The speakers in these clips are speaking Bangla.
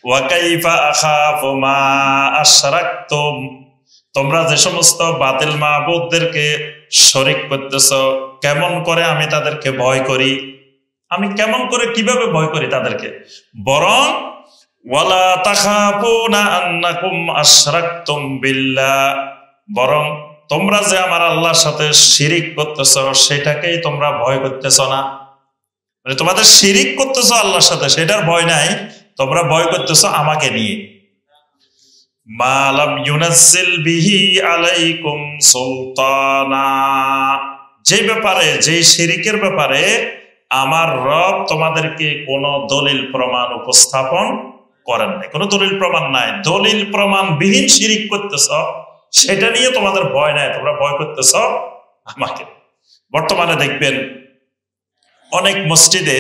ওয়া কাইফা আখাফু মা আশরাকতুম, তোমরা যে সমস্ত বাতিল মাবুদদেরকে শরীক করতেছো, কেমন করে আমি তাদেরকে ভয় করি, আমি কেমন করে কিভাবে ভয় করি তাদেরকে, বরং ওয়ালা তাখাফুনা আন্নাকুম আশরাকতুম বিল্লাহ, বরং তোমরা যে আমার আল্লাহর সাথে শিরিক করতেছো সেটাকেই তোমরা ভয় করতেছো না, মানে তোমাদের শিরিক করতেছো আল্লাহর সাথে সেটার ভয় নাই, তোমরা ভয় করতেছো আমাকে নিয়ে। মা লাম ইউনাজ্জিল বিহি আলাইকুম সুলতানা, যে ব্যাপারে, যে শিরিকের ব্যাপারে আমার রব তোমাদেরকে কোনো দলিল প্রমাণ উপস্থাপন করেন নাই, কোনো দলিল প্রমাণ নাই, দলিল প্রমাণ বিহীন শিরিক করতেছ সেটা নিয়ে তোমাদের ভয় নাই, তোমরা ভয় করতেছ আমাকে। বর্তমানে দেখবেন অনেক মসজিদে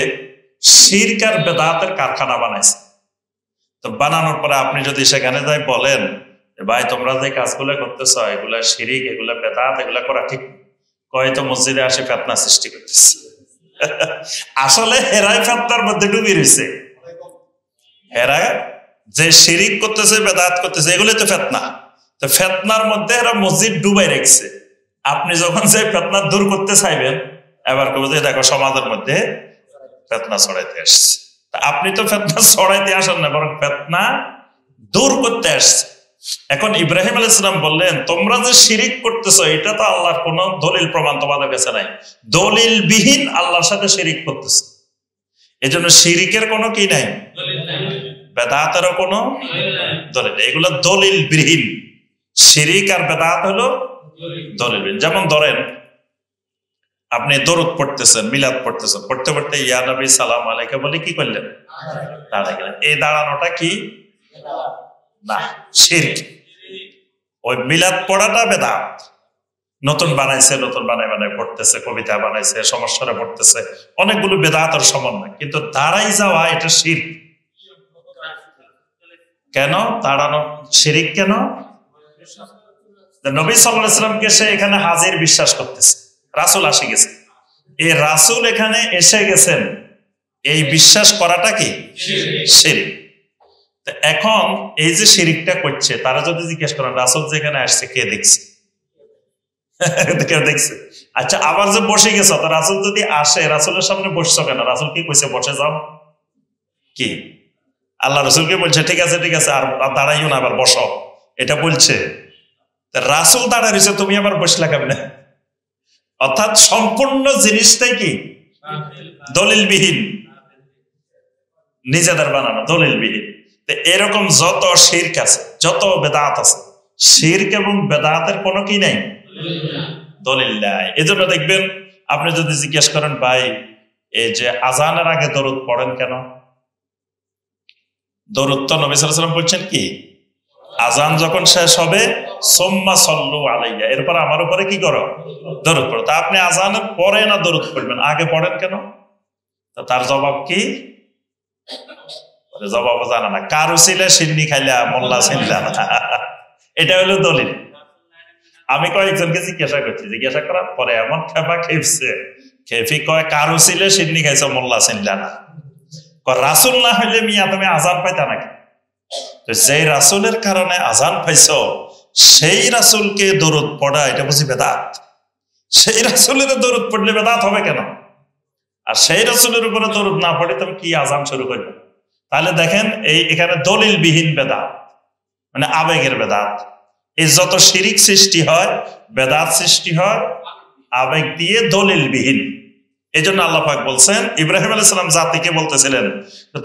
শিরক আর বেদাতের কারখানা বানাইছে, তো বানানোর পরে আপনি যদি সেখানে যাই বলেন ভাই তোমরা যে কাজগুলো করতেছ এগুলা শিরিক, এগুলা বেদাত, এগুলা করা ঠিক, কয় তো মসজিদে আসে ফিতনা সৃষ্টি করতেছে। আসলে হেরাই ফিতনার মধ্যে ডুবে রয়েছে, এরা যে শিরিক করতেছে বেদাত করতেছে এগুলো তো ফিতনা, তো ফিতনার মধ্যে এরা মসজিদ ডুবাই রেখেছে। আপনি যখন যে ফিতনা দূর করতে চাইবেন এবার কবে যে দেখো সমাজের মধ্যে ফিতনা ছড়াইতে আসছে, আপনি তো ফিতনা ছড়াইতে আসেন না, বরং ফিতনা দূর করতে আসছে। এখন ইব্রাহিম আলাইহিস সালাম বললেন তোমরা যে শিরিক করতেছো এটা তো আল্লাহর কোনো দলিল প্রমাণ তোমাদের কাছে নাই, দলিল বিহীন আল্লাহর সাথে শিরিক করতেছে, এজন্য শিরিকের কোনো কি নাই, বেদাতেরও কোনো দলিল, এগুলো দলিল বিহীন। শিরিক আর বেদাত হলো দলিল বিহীন। যেমন ধরেন আপনি দরুদ পড়তেছেন, মিলাদ পড়তেছেন, পড়তে পড়তে ইয়া নবী সালাম আলাইকা বলে কি করলেন, দাঁড়াই গেলেন, এই দাঁড়ানোটা কি না, শিরক। ওই মিলাদ পড়াটা বেদাত, নতুন বানাইছে, নতুন বানাই বানাই পড়তেছে, কবিতা বানাইছে, সমস্যারে পড়তেছে, অনেকগুলো বেদাতের সমন্বয়, কিন্তু দাঁড়াই যাওয়া এটা শিরক। কেন দাঁড়ানো শিরক? কেন? নবী সাল্লাল্লাহু আলাইহি ওয়াসাল্লামকে সে এখানে হাজির বিশ্বাস করতেছে, রাসূল আসে গেছে, এই রাসূল এখানে এসে গেছেন, এই বিশ্বাস করাটা কি শিরক। এখন এই যে শিরিকটা করছে তারা যদি জিজ্ঞেস করেন রাসূল যেখানে আসছে কে দেখছে, কেউ দেখছে? আচ্ছা আবার যে বসে গেছ, তো রাসূল যদি আসে রাসূলের সামনে বসছো কেন? রাসূল কি কইছে বসে যাও? কি আল্লাহ রাসূলকে বলছে ঠিক আছে ঠিক আছে আর দাঁড়াইও না, আবার বসো, এটা বলছে? রাসূল দাঁড়ায় রয়েছে, তুমি আবার বসলা কেমনে? অর্থাৎ সম্পূর্ণ জিনিসটাই কি দলিলবিহীন, নিজেদের বানানো দলিলবিহীন। এরকম যত শিরক আছে, যত বেদাত আছে, শিরক এবং বেদাতের কোনো কি নাই, দলিল নাই। এজন্য দেখবেন আপনি যদি জিজ্ঞেস করেন ভাই এই যে আজানের আগে দরুদ পড়েন কেন, দরুদ তো নবী সাল্লাল্লাহু আলাইহি ওয়াসাল্লাম বলছেন কি আজান যখন শেষ হবে সুম্মা সাল্লু আলাইয়া, এরপর আমার উপরে কি করো, দরুদ পড়ো। তা আপনি আজানের পরে না দরুদ পড়বেন, আগে পড়েন কেন? তার জবাব কি? জবাব জানা না, কারো ছিলে সিন্নি খাইলা মোল্লা চিনলা না, এটা হলো দলিল। আমি কয়েকজনকে জিজ্ঞাসা করছি, জিজ্ঞাসা করার পরে এমন খেপা খেপছে, খেপি কয় কারো ছিলে সিন্নি খাইছ মোল্লা চিনলা না, রাসূল না হইলে মিয়া তুমি আজান পাইতা নাকি? যে রাসূলের কারণে আজান পাইছ সেই রাসূলকে দরুদ পড়া এটা বুঝি বেদাত? সেই রাসূলের দরুদ পড়লে বেদাত হবে কেন? আর সেই রাসূলের উপরে দরুদ না পড়ে তুমি কি আজান শুরু করবে? তাহলে দেখেন এই এখানে দলিল বিহীন বেদাত, মানে আবেগের বেদাত। এই যত শিরিক সৃষ্টি হয়, বেদাত সৃষ্টি হয় আবেগ দিয়ে, দলিল বিহীন। এই জন্য আল্লাহ পাক বলছেন, ইব্রাহিম আলাইহিস সালাম জাতিকে বলতেছিলেন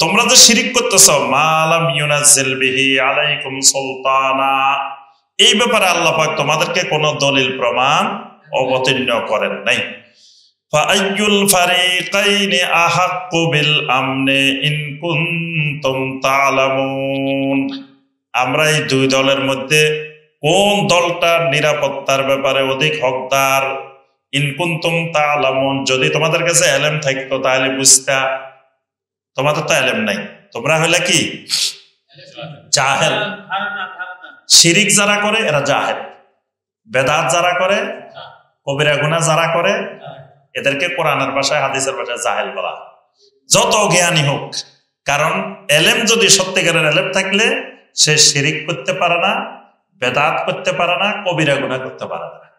তোমরা যে শিরিক করতেছো মা লাম ইউনাজ্জিল বিহি আলাইকুম সুলতানা, এই ব্যাপারে আল্লাহ পাক তোমাদেরকে কোনো দলিল প্রমাণ অবতীর্ণ করেন নাই। ফাআইয়ুল ফারিকাইনি আহাক্কু বিল আমনি ইন কুনতুম তা'লামুন, আমরা এই দুই দলের মধ্যে কোন দলটা নিরাপত্তার ব্যাপারে অধিক হকদার? ইন কুনতুম তা'লামুন, যদি তোমাদের কাছে ইলম থাকতো তাহলে বুঝতা, তোমাদের তো ইলম নাই, তোমরা হইলা কি জাহেল। শিরিক যারা করে এরা জাহেল, বেদাত যারা করে, কবিরা গুনাহ যারা করে এদেরকে কোরআনের ভাষায় হাদিসের ভাষায় জাহেল বলা। যত জ্ঞানী হোক কারণ এলেম যদি সত্যিকারের এলেম থাকলে সে শিরিক করতে পারে না, বেদাত করতে পারে না, কবিরা গুনাহ করতে পারে না।